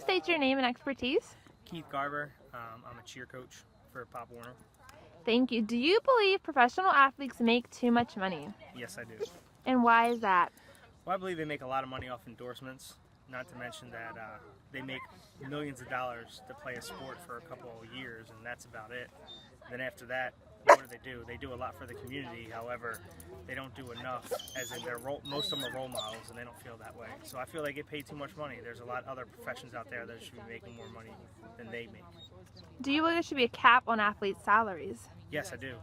state your name and expertise? Keith Garber. I'm a cheer coach for Pop Warner. Thank you. Do you believe professional athletes make too much money? Yes, I do. And why is that? Well, I believe they make a lot of money off endorsements, not to mention that they make millions of dollars to play a sport for a couple of years, and that's about it. Then after that, what do? They do a lot for the community. However, they don't do enough, as in most of them are role models, and they don't feel that way. So I feel they get paid too much money. There's a lot of other professions out there that should be making more money than they make. Do you believe there should be a cap on athletes' salaries? Yes, I do.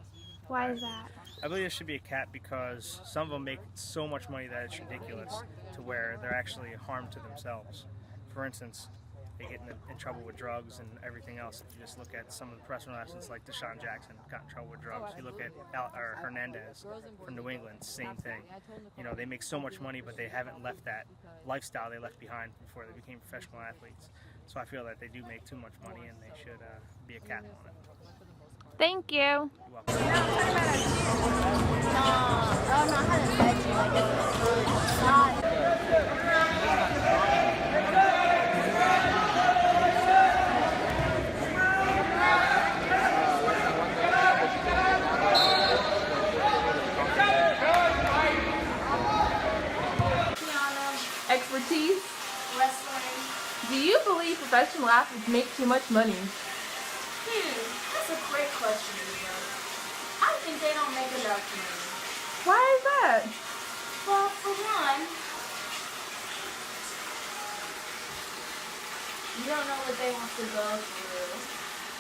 Why is that? I believe there should be a cap because some of them make so much money that it's ridiculous to where they're actually a harm to themselves. For instance, they get in trouble with drugs and everything else. If you just look at some of the professional athletes like Deshaun Jackson got in trouble with drugs. You look at Hernandez from New England, same thing. You know, they make so much money, but they haven't left that lifestyle they left behind before they became professional athletes. So I feel that they do make too much money and they should be a cap on it. Thank you. You're Expertise? Wrestling. Do you believe professional athletes make too much money? That's a great question, Leo. I think they don't make enough money. Why is that? Well, for one, you don't know what they have to go through,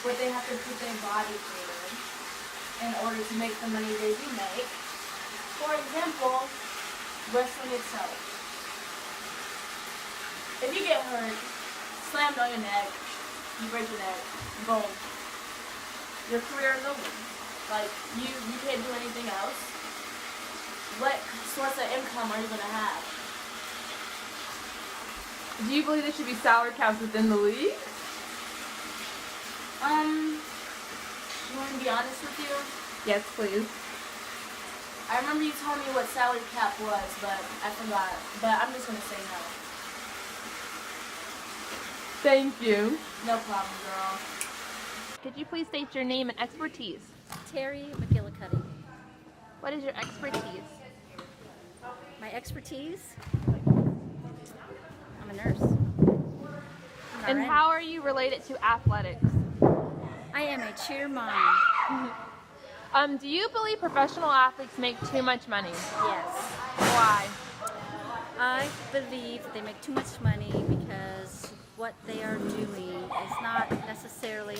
what they have to put their body through in order to make the money they do make. For example, wrestling itself. If you get hurt, slammed on your neck, you break your neck, boom. Your career is over. Like, you can't do anything else. What source of income are you going to have? Do you believe there should be salary caps within the league? You want me to be honest with you? Yes, please. I remember you told me what salary cap was, but I forgot. But I'm just going to say no. Thank you. No problem, girl. Could you please state your name and expertise? Terry McGillicuddy. What is your expertise? My expertise? I'm a nurse. And how are you related to athletics? I am a cheer mom. Do you believe professional athletes make too much money? Yes. Why? I believe that they make too much money because what they are doing is not necessarily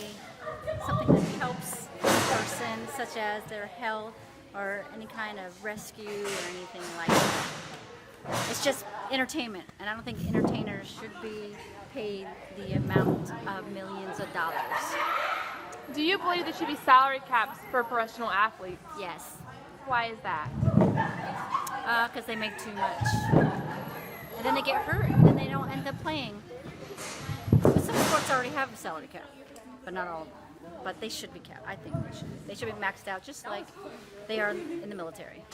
something that helps the person, such as their health or any kind of rescue or anything like that. It's just entertainment, and I don't think entertainers should be paid the amount of millions of dollars. Do you believe there should be salary caps for professional athletes? Yes. Why is that? Because they make too much. And then they get hurt, and then they don't end up playing. But some sports already have a salary cap, but not all of them. But they should be capped. I think they should. They should be maxed out, just like they are in the military.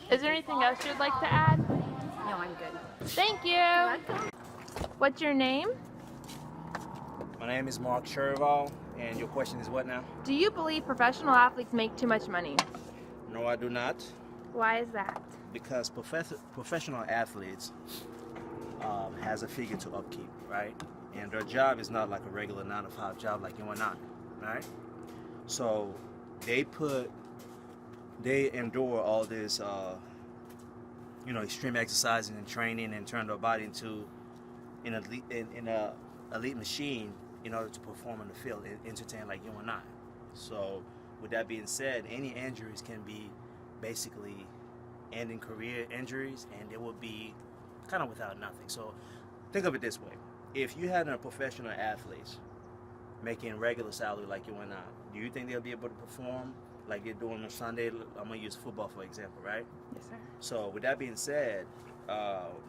Is there anything else you'd like to add? No, I'm good. Thank you. You're welcome. What's your name? My name is Mark Cherval, and your question is what now? Do you believe professional athletes make too much money? No, I do not, Why is that? because professional athletes has a figure to upkeep, right? And their job is not like a regular 9-to-5 job like you and I, right? So they endure all this, extreme exercising and training and turn their body into an elite machine in order to perform in the field and entertain like you and I. So with that being said, any injuries can be basically ending career injuries, and they will be kind of without nothing. So think of it this way. If you had a professional athlete making regular salary like you and I, do you think they'll be able to perform like they're doing on Sunday? I'm going to use football for example, right? Yes, sir. So with that being said,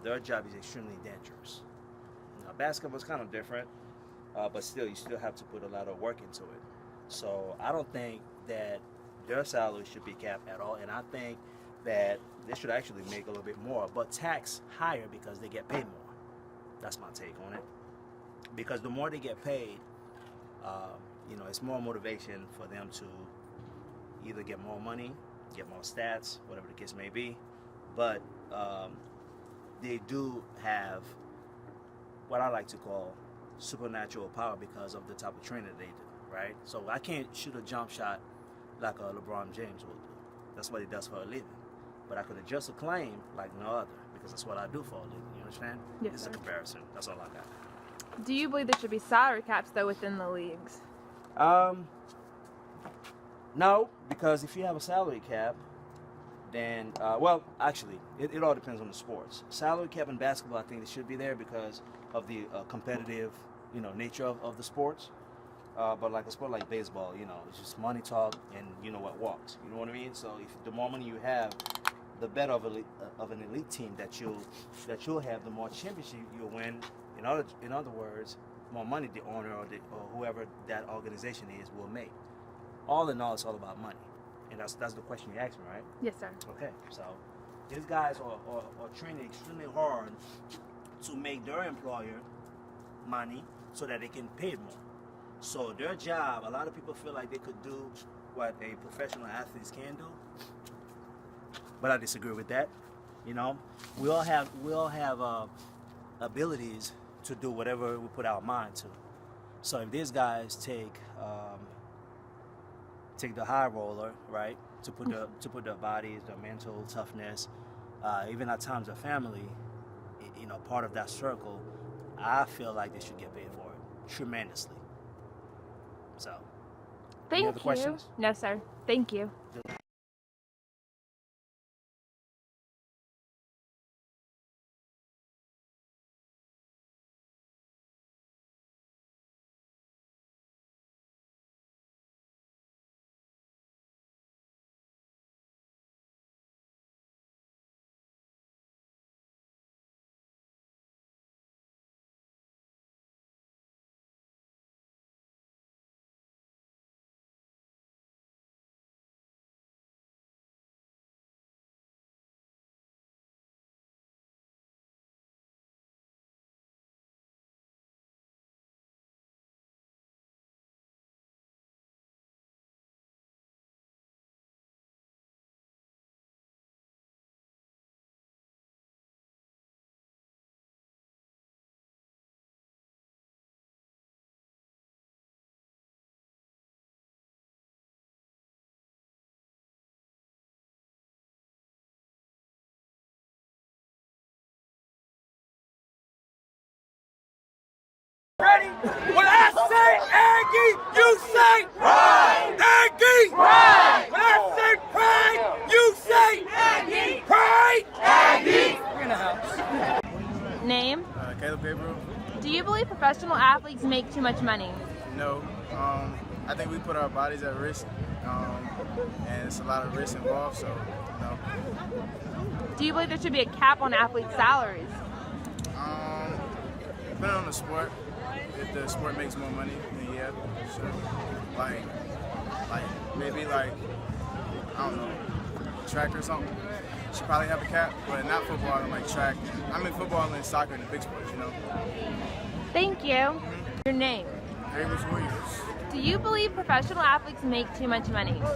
their job is extremely dangerous. Now, basketball is kind of different, but still, you still have to put a lot of work into it. So I don't think that their salary should be capped at all, and I think that they should actually make a little bit more, but tax higher because they get paid more. That's my take on it. because the more they get paid, you know, it's more motivation for them to either get more money, get more stats, whatever the case may be. But they do have what I like to call supernatural power because of the type of training they do, right? So I can't shoot a jump shot like a LeBron James will do. That's what he does for a living. But I could adjust a claim like no other because that's what I do for a living. You understand? Yes, It's a sir. comparison. That's all I got. Do you believe there should be salary caps though within the leagues? No, because if you have a salary cap, then, well, actually, it all depends on the sports. Salary cap in basketball, I think it should be there because of the competitive, you know, nature of the sports. But like a sport like baseball, you know, it's just money talk and you know what walks. You know what I mean? So if the more money you have, the better of an elite team that you'll have, the more championship you'll win. In other words, more money the owner or whoever that organization is will make. All in all, it's all about money, and that's the question you asked me, right? Yes, sir. Okay, so these guys are training extremely hard to make their employer money so that they can pay more. So their job, a lot of people feel like they could do what a professional athlete can do, but I disagree with that. You know, we all have abilities to do whatever we put our mind to. So if these guys take the high roller, right, to put their bodies, their mental toughness, even at times their family, you know, part of that circle, I feel like they should get paid for it tremendously. So, Thank any other you. questions? No, sir. Thank you. Ready? When I say Aggie, you say pride. Aggie, pride. When I say pride, you say Aggie, pride. Aggie. We're in the house. Name? Caleb Gabriel. Do you believe professional athletes make too much money? No. I think we put our bodies at risk, and it's a lot of risk involved, so no. Do you believe there should be a cap on athletes' salaries? Depending on the sport, if the sport makes more money, then yeah, sure. Like maybe I don't know, track or something. Should probably have a cap, but not football and like track. I mean football and soccer and the big sports, you know. Thank you. Your name? Davis Williams. Do you believe professional athletes make too much money? No,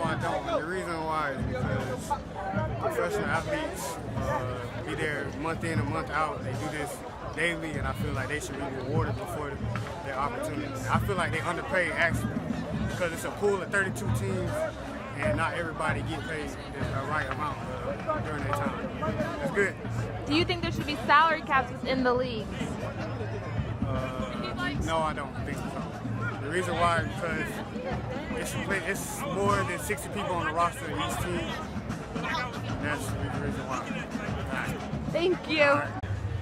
I don't. And the reason why is because professional athletes be there month in and month out. They do this daily, and I feel like they should be rewarded before their opportunity. I feel like they underpaid actually because it's a pool of 32 teams, and not everybody get paid the right amount during their time. It's good. Do you think there should be salary caps within the leagues? No, I don't think so. The reason why is because it's more than 60 people on the roster of each team. That's the reason why. Thank you.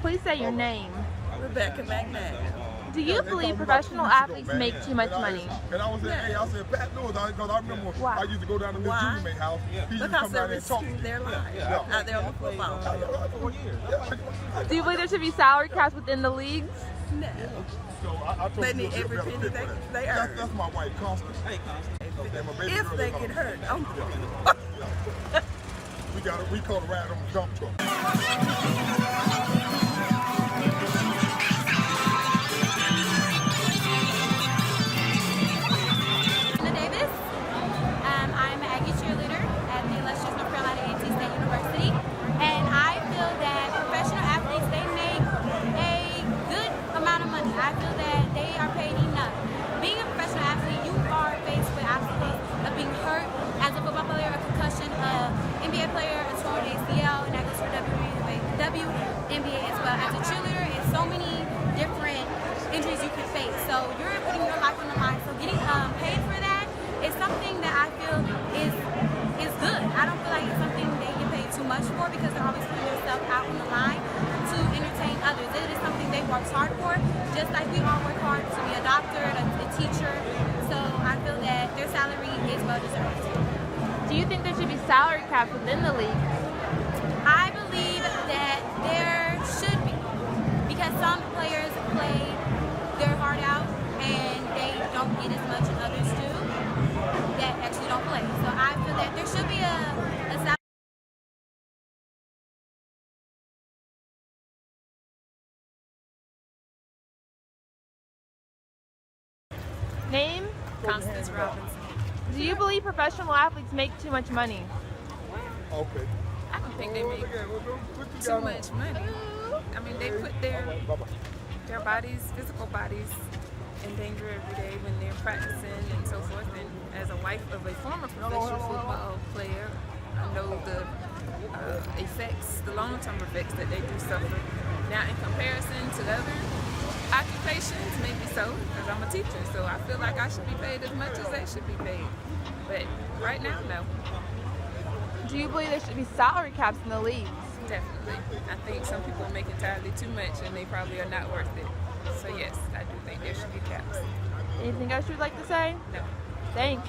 Please say your name. Rebecca McNabb. Do you believe professional athletes make too much money? And I was saying, hey, I said, Pat knows, because I remember Why? I used to go down to Miss Why? Julie Mae's house. He used to Because come they're down there and talk. risking their life out there on the football field. Do you believe there should be salary caps within the leagues? No. So I told They him need to every get penny better. they earn. That's my wife, Constance. Hey, Constance. And my baby If girl they is get hurt, we call a ride on the dump truck. I feel that they are paid enough. Being a professional athlete, you are faced with obstacles of being hurt as a football player, a concussion, NBA player, a torn ACL, and that goes for WNBA as well. As a cheerleader, it's so many different injuries you can face. So you're putting your life on the line. So getting paid for that is something that I feel is good. I don't feel like it's something they get paid too much for because they're always putting themselves out on the line to entertain others. It is something they work hard for, just like we all work hard to be a doctor, a teacher. So I feel that their salary is well deserved. Do you think there should be salary caps within the league? I believe that there should be, because some players play their heart out and they don't get as much as others do that actually don't play. So I feel that there should be a salary. Name? Constance Robinson. Do you believe professional athletes make too much money? Okay. I don't think they make too much money. I mean, they put their bodies, physical bodies, in danger every day when they're practicing and so forth. And as a wife of a former professional football player, I know the effects, the long-term effects that they do suffer. Now, in comparison to other occupations, maybe so, because I'm a teacher, so I feel like I should be paid as much as they should be paid. But right now, no. Do you believe there should be salary caps in the leagues? Definitely. I think some people make entirely too much and they probably are not worth it. So yes, I do think there should be caps. Anything else you'd like to say? No. Thanks.